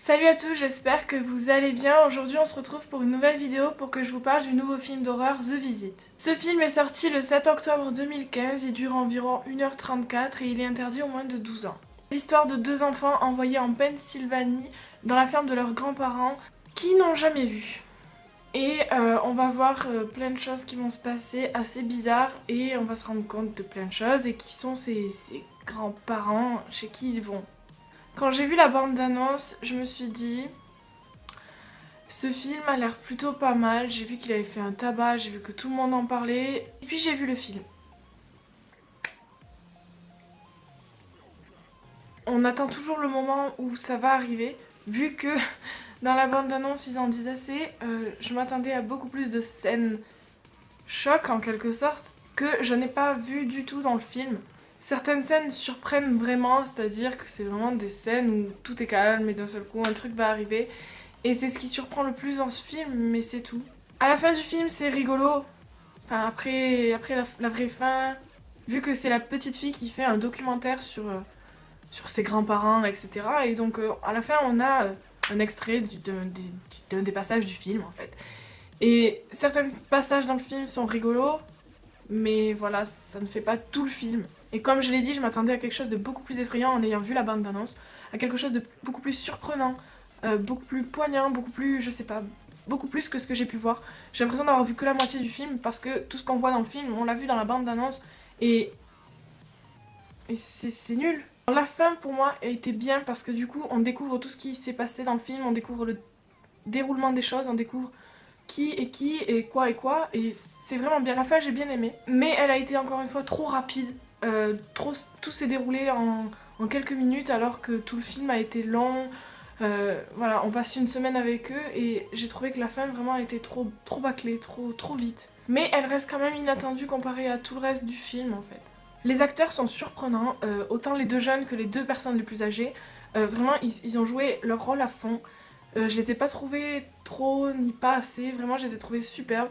Salut à tous, j'espère que vous allez bien. Aujourd'hui on se retrouve pour une nouvelle vidéo pour que je vous parle du nouveau film d'horreur The Visit. Ce film est sorti le 7 octobre 2015, il dure environ 1h34 et il est interdit aux moins de 12 ans. L'histoire de deux enfants envoyés en Pennsylvanie dans la ferme de leurs grands-parents qui n'ont jamais vu. Et on va voir plein de choses qui vont se passer assez bizarres et on va se rendre compte de plein de choses et qui sont ces grands-parents, chez qui ils vont. Quand j'ai vu la bande-annonce, je me suis dit, ce film a l'air plutôt pas mal, j'ai vu qu'il avait fait un tabac, j'ai vu que tout le monde en parlait, et puis j'ai vu le film. On attend toujours le moment où ça va arriver, vu que dans la bande-annonce ils en disent assez, je m'attendais à beaucoup plus de scènes choc en quelque sorte, que je n'ai pas vu du tout dans le film. Certaines scènes surprennent vraiment, c'est-à-dire que c'est vraiment des scènes où tout est calme et d'un seul coup un truc va arriver. Et c'est ce qui surprend le plus dans ce film, mais c'est tout. À la fin du film, c'est rigolo. Enfin, après la vraie fin, vu que c'est la petite fille qui fait un documentaire sur ses grands-parents, etc. Et donc à la fin, on a un extrait d'un des passages du film, en fait. Et certains passages dans le film sont rigolos, mais voilà, ça ne fait pas tout le film. Et comme je l'ai dit, je m'attendais à quelque chose de beaucoup plus effrayant en ayant vu la bande-annonce, à quelque chose de beaucoup plus surprenant, beaucoup plus poignant, beaucoup plus, je sais pas, beaucoup plus que ce que j'ai pu voir. J'ai l'impression d'avoir vu que la moitié du film parce que tout ce qu'on voit dans le film, on l'a vu dans la bande-annonce et c'est nul. La fin pour moi a été bien parce que du coup on découvre tout ce qui s'est passé dans le film, on découvre le déroulement des choses, on découvre qui et quoi et c'est vraiment bien. La fin j'ai bien aimé, mais elle a été encore une fois trop rapide. Tout s'est déroulé en quelques minutes alors que tout le film a été long. Voilà, on passe une semaine avec eux et j'ai trouvé que la fin vraiment a été trop bâclée, trop vite. Mais elle reste quand même inattendue comparée à tout le reste du film en fait. Les acteurs sont surprenants, autant les deux jeunes que les deux personnes les plus âgées. Vraiment, ils ont joué leur rôle à fond. Je les ai pas trouvés trop ni pas assez, vraiment je les ai trouvés superbes.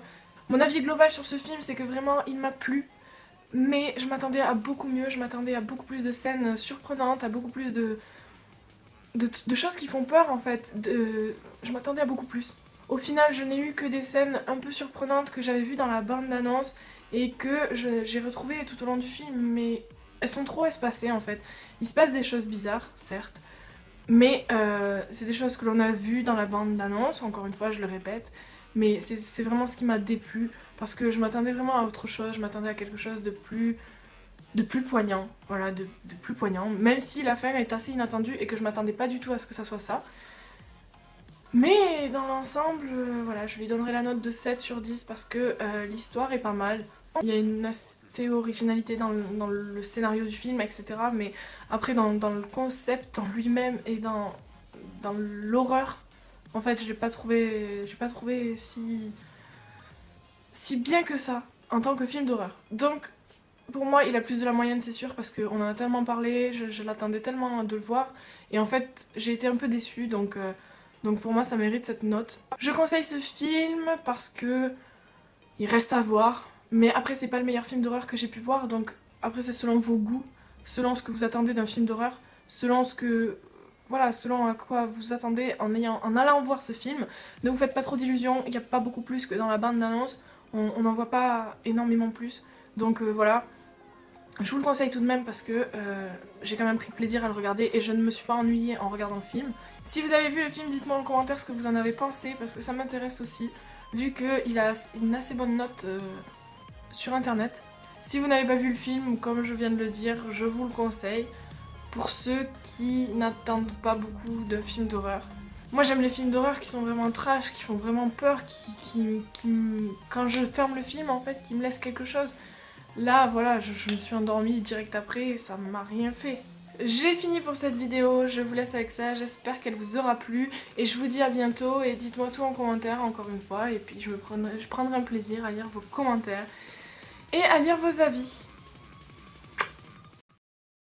Mon avis global sur ce film c'est que vraiment il m'a plu. Mais je m'attendais à beaucoup mieux, je m'attendais à beaucoup plus de scènes surprenantes, à beaucoup plus de choses qui font peur en fait. Je m'attendais à beaucoup plus. Au final, je n'ai eu que des scènes un peu surprenantes que j'avais vues dans la bande-annonce et que j'ai retrouvées tout au long du film, mais elles sont trop espacées en fait. Il se passe des choses bizarres, certes, mais c'est des choses que l'on a vues dans la bande-annonce, encore une fois, je le répète, mais c'est vraiment ce qui m'a déplu. Parce que je m'attendais vraiment à autre chose, je m'attendais à quelque chose de plus poignant, voilà, de plus poignant, même si la fin est assez inattendue et que je m'attendais pas du tout à ce que ça soit ça. Mais dans l'ensemble, voilà, je lui donnerai la note de 7 sur 10 parce que l'histoire est pas mal. Il y a une assez originalité dans le scénario du film, etc. Mais après, dans le concept en lui-même et dans l'horreur, en fait, je l'ai pas trouvé si bien que ça en tant que film d'horreur. Donc pour moi il a plus de la moyenne c'est sûr parce qu'on en a tellement parlé, je l'attendais tellement de le voir et en fait j'ai été un peu déçue donc pour moi ça mérite cette note. Je conseille ce film parce que il reste à voir, mais après c'est pas le meilleur film d'horreur que j'ai pu voir donc après c'est selon vos goûts, selon ce que vous attendez d'un film d'horreur, selon ce que... Voilà, selon à quoi vous attendez en allant voir ce film. Ne vous faites pas trop d'illusions, il n'y a pas beaucoup plus que dans la bande-annonce. On n'en voit pas énormément plus. Donc voilà, je vous le conseille tout de même parce que j'ai quand même pris plaisir à le regarder et je ne me suis pas ennuyée en regardant le film. Si vous avez vu le film, dites-moi en commentaire ce que vous en avez pensé parce que ça m'intéresse aussi, vu qu'il a une assez bonne note sur internet. Si vous n'avez pas vu le film, comme je viens de le dire, je vous le conseille pour ceux qui n'attendent pas beaucoup de films d'horreur. Moi j'aime les films d'horreur qui sont vraiment trash, qui font vraiment peur, quand je ferme le film en fait, qui me laissent quelque chose. Là voilà, je me suis endormie direct après et ça m'a rien fait. J'ai fini pour cette vidéo, je vous laisse avec ça, j'espère qu'elle vous aura plu et je vous dis à bientôt et dites-moi tout en commentaire encore une fois et puis je prendrai un plaisir à lire vos commentaires et à lire vos avis.